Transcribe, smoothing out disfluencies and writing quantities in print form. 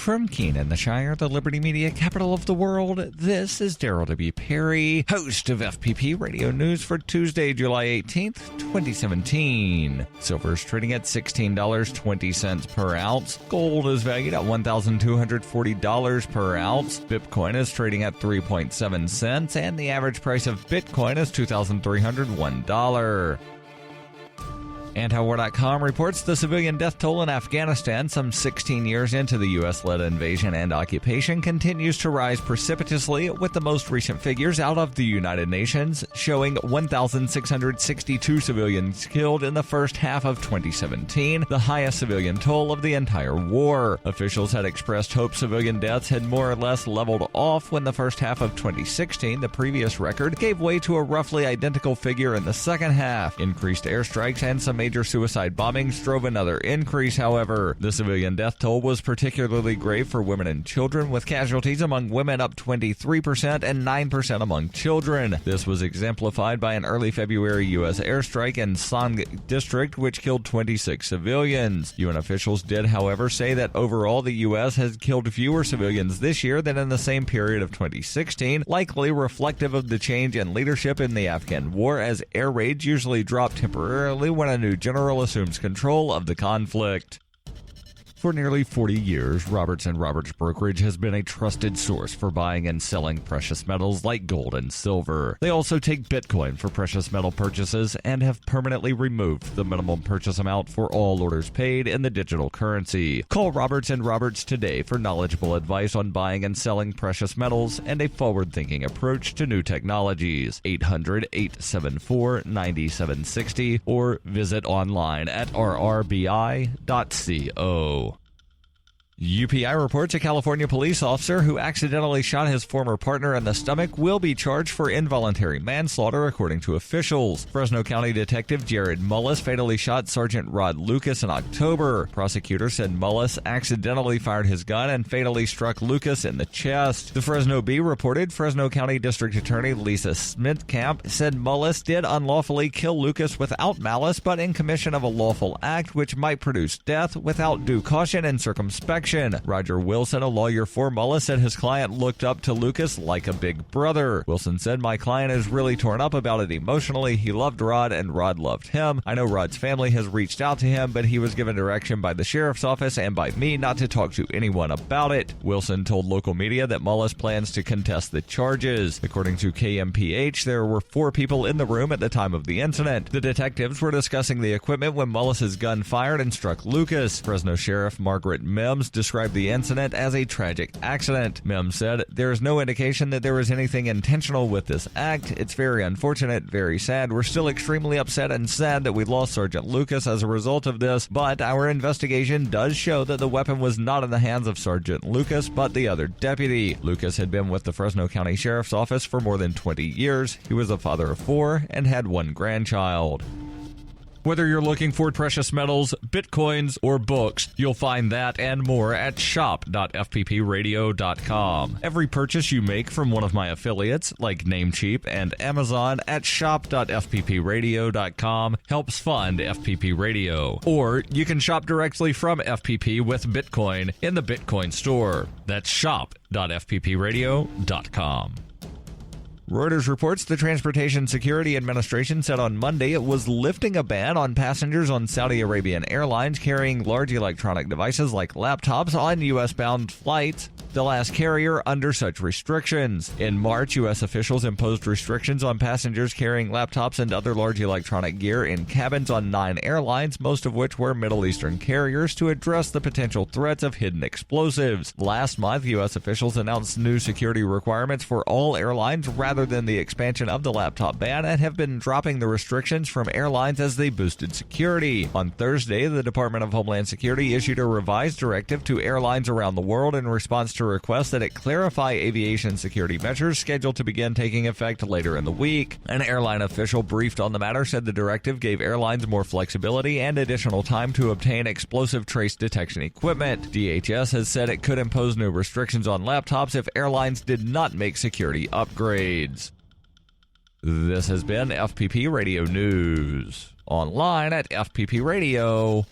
From Keene in the Shire, the Liberty Media capital of the world, this is Daryl W. Perry, host of FPP Radio News for Tuesday, July 18th, 2017. Silver is trading at $16.20 per ounce. Gold is valued at $1,240 per ounce. Bitcoin is trading at 3.7 cents, and the average price of Bitcoin is $2,301. Antiwar.com reports the civilian death toll in Afghanistan, some 16 years into the U.S.-led invasion and occupation, continues to rise precipitously, with the most recent figures out of the United Nations showing 1,662 civilians killed in the first half of 2017, the highest civilian toll of the entire war. Officials had expressed hope civilian deaths had more or less leveled off when the first half of 2016, the previous record, gave way to a roughly identical figure in the second half. Increased airstrikes and some major suicide bombings drove another increase, however. The civilian death toll was particularly grave for women and children, with casualties among women up 23% and 9% among children. This was exemplified by an early February U.S. airstrike in Sang district, which killed 26 civilians. UN officials did, however, say that overall the U.S. has killed fewer civilians this year than in the same period of 2016, likely reflective of the change in leadership in the Afghan war, as air raids usually drop temporarily when a new general assumes control of the conflict. For nearly 40 years, Roberts & Roberts Brokerage has been a trusted source for buying and selling precious metals like gold and silver. They also take Bitcoin for precious metal purchases and have permanently removed the minimum purchase amount for all orders paid in the digital currency. Call Roberts & Roberts today for knowledgeable advice on buying and selling precious metals and a forward-thinking approach to new technologies. 800-874-9760 or visit online at rrbi.co. UPI reports a California police officer who accidentally shot his former partner in the stomach will be charged for involuntary manslaughter, according to officials. Fresno County Detective Jared Mullis fatally shot Sergeant Rod Lucas in October. Prosecutors said Mullis accidentally fired his gun and fatally struck Lucas in the chest. The Fresno Bee reported Fresno County District Attorney Lisa Smithcamp said Mullis did unlawfully kill Lucas without malice, but in commission of a lawful act which might produce death without due caution and circumspection. Roger Wilson, a lawyer for Mullis, said his client looked up to Lucas like a big brother. Wilson said, "My client is really torn up about it emotionally. He loved Rod and Rod loved him. I know Rod's family has reached out to him, but he was given direction by the sheriff's office and by me not to talk to anyone about it." Wilson told local media that Mullis plans to contest the charges. According to KMPH, there were 4 people in the room at the time of the incident. The detectives were discussing the equipment when Mullis's gun fired and struck Lucas. Fresno Sheriff Margaret Mims described the incident as a tragic accident. Mims said, "There is no indication that there was anything intentional with this act. It's very unfortunate, very sad. We're still extremely upset and sad that we lost Sergeant Lucas as a result of this, but our investigation does show that the weapon was not in the hands of Sergeant Lucas, but the other deputy." Lucas had been with the Fresno County Sheriff's Office for more than 20 years. He was a father of 4 and had 1 grandchild. Whether you're looking for precious metals, bitcoins, or books, you'll find that and more at shop.fppradio.com. Every purchase you make from one of my affiliates, like Namecheap and Amazon, at shop.fppradio.com helps fund FPP Radio. Or you can shop directly from FPP with Bitcoin in the Bitcoin store. That's shop.fppradio.com. Reuters reports the Transportation Security Administration said on Monday it was lifting a ban on passengers on Saudi Arabian airlines carrying large electronic devices like laptops on U.S.-bound flights, the last carrier under such restrictions. In March, U.S. officials imposed restrictions on passengers carrying laptops and other large electronic gear in cabins on 9 airlines, most of which were Middle Eastern carriers, to address the potential threats of hidden explosives. Last month, U.S. officials announced new security requirements for all airlines rather than the expansion of the laptop ban, and have been dropping the restrictions from airlines as they boosted security. On Thursday, the Department of Homeland Security issued a revised directive to airlines around the world in response to requests that it clarify aviation security measures scheduled to begin taking effect later in the week. An airline official briefed on the matter said the directive gave airlines more flexibility and additional time to obtain explosive trace detection equipment. DHS has said it could impose new restrictions on laptops if airlines did not make security upgrades. This has been FPP Radio News. Online at fppradio.com.